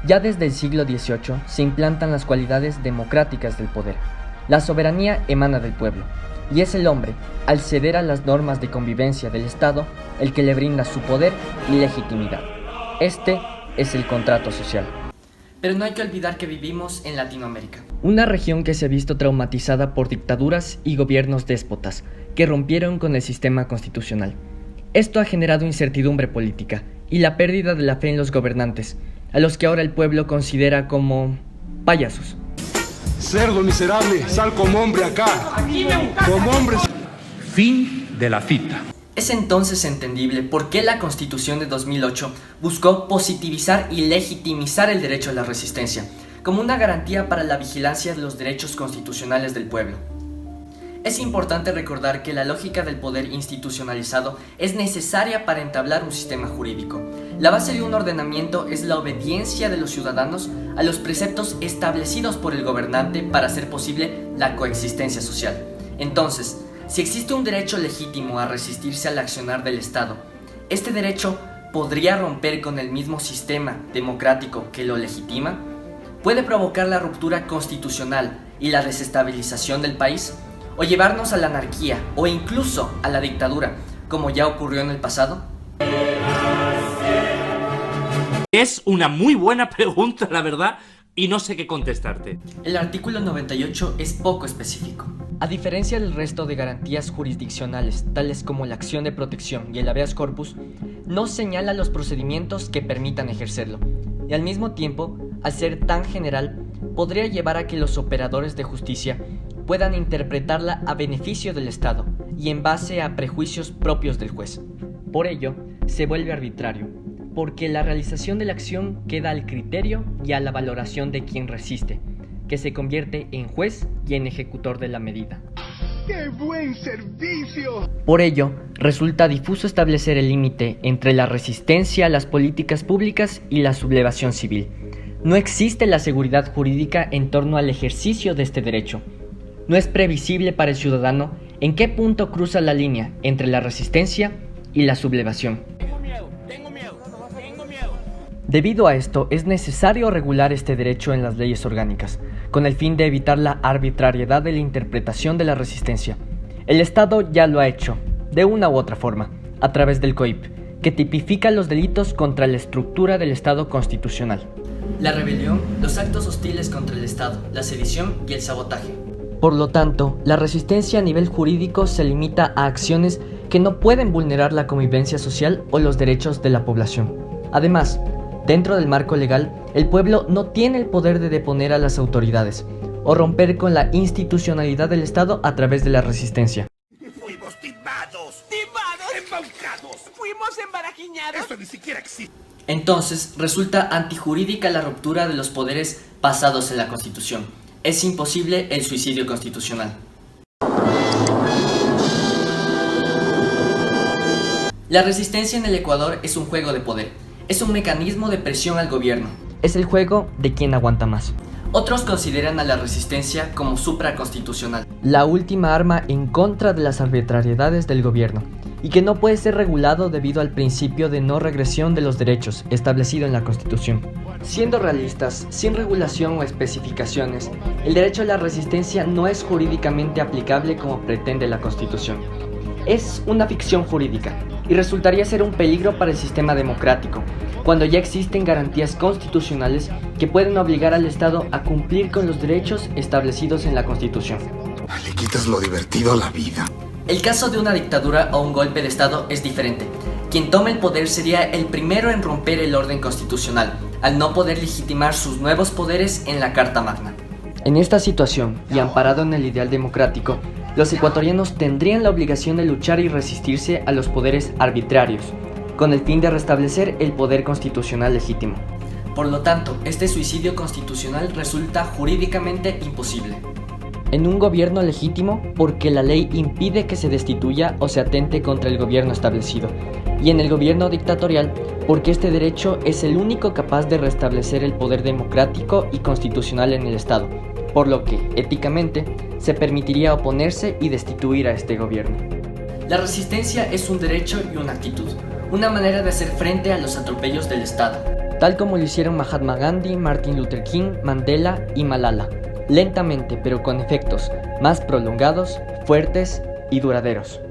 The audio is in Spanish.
Ya desde el siglo XVIII se implantan las cualidades democráticas del poder. La soberanía emana del pueblo, y es el hombre, al ceder a las normas de convivencia del Estado, el que le brinda su poder y legitimidad. Este es el contrato social. Pero no hay que olvidar que vivimos en Latinoamérica, una región que se ha visto traumatizada por dictaduras y gobiernos déspotas que rompieron con el sistema constitucional. Esto ha generado incertidumbre política y la pérdida de la fe en los gobernantes, a los que ahora el pueblo considera como payasos. Cerdo miserable, sal como hombre acá. Como hombre. Fin de la cita. Es entonces entendible por qué la Constitución de 2008 buscó positivizar y legitimizar el derecho a la resistencia, como una garantía para la vigilancia de los derechos constitucionales del pueblo. Es importante recordar que la lógica del poder institucionalizado es necesaria para entablar un sistema jurídico. La base de un ordenamiento es la obediencia de los ciudadanos a los preceptos establecidos por el gobernante para hacer posible la coexistencia social. Entonces, si existe un derecho legítimo a resistirse al accionar del Estado, este derecho podría romper con el mismo sistema democrático que lo legitima, puede provocar la ruptura constitucional y la desestabilización del país, o llevarnos a la anarquía o incluso a la dictadura, como ya ocurrió en el pasado. Es una muy buena pregunta, la verdad, y no sé qué contestarte. El artículo 98 es poco específico. A diferencia del resto de garantías jurisdiccionales, tales como la acción de protección y el habeas corpus, no señala los procedimientos que permitan ejercerlo, y al mismo tiempo, al ser tan general, podría llevar a que los operadores de justicia puedan interpretarla a beneficio del Estado y en base a prejuicios propios del juez. Por ello, se vuelve arbitrario, porque la realización de la acción queda al criterio y a la valoración de quien resiste, que se convierte en juez y en ejecutor de la medida. ¡Qué buen servicio! Por ello, resulta difuso establecer el límite entre la resistencia a las políticas públicas y la sublevación civil. No existe la seguridad jurídica en torno al ejercicio de este derecho. No es previsible para el ciudadano en qué punto cruza la línea entre la resistencia y la sublevación. Tengo miedo. Debido a esto, es necesario regular este derecho en las leyes orgánicas, con el fin de evitar la arbitrariedad de la interpretación de la resistencia. El Estado ya lo ha hecho, de una u otra forma, a través del COIP, que tipifica los delitos contra la estructura del Estado constitucional. La rebelión, los actos hostiles contra el Estado, la sedición y el sabotaje. Por lo tanto, la resistencia a nivel jurídico se limita a acciones que no pueden vulnerar la convivencia social o los derechos de la población. Además, dentro del marco legal, el pueblo no tiene el poder de deponer a las autoridades o romper con la institucionalidad del Estado a través de la resistencia. Fuimos timados, embaucados, fuimos embarajiñados. Esto ni siquiera existe. Entonces, resulta antijurídica la ruptura de los poderes basados en la Constitución. Es imposible el suicidio constitucional. La resistencia en el Ecuador es un juego de poder. Es un mecanismo de presión al gobierno. Es el juego de quien aguanta más. Otros consideran a la resistencia como supraconstitucional, la última arma en contra de las arbitrariedades del gobierno, y que no puede ser regulado debido al principio de no regresión de los derechos establecido en la Constitución. Siendo realistas, sin regulación o especificaciones, el derecho a la resistencia no es jurídicamente aplicable como pretende la Constitución. Es una ficción jurídica y resultaría ser un peligro para el sistema democrático, cuando ya existen garantías constitucionales que pueden obligar al Estado a cumplir con los derechos establecidos en la Constitución. Le quitas lo divertido a la vida. El caso de una dictadura o un golpe de Estado es diferente. Quien tome el poder sería el primero en romper el orden constitucional, al no poder legitimar sus nuevos poderes en la Carta Magna. En esta situación, y amparado en el ideal democrático, los ecuatorianos tendrían la obligación de luchar y resistirse a los poderes arbitrarios, con el fin de restablecer el poder constitucional legítimo. Por lo tanto, este suicidio constitucional resulta jurídicamente imposible. En un gobierno legítimo, porque la ley impide que se destituya o se atente contra el gobierno establecido, y en el gobierno dictatorial, porque este derecho es el único capaz de restablecer el poder democrático y constitucional en el Estado, por lo que, éticamente, se permitiría oponerse y destituir a este gobierno. La resistencia es un derecho y una actitud, una manera de hacer frente a los atropellos del Estado. tal como lo hicieron Mahatma Gandhi, Martin Luther King, Mandela y Malala, lentamente pero con efectos más prolongados, fuertes y duraderos.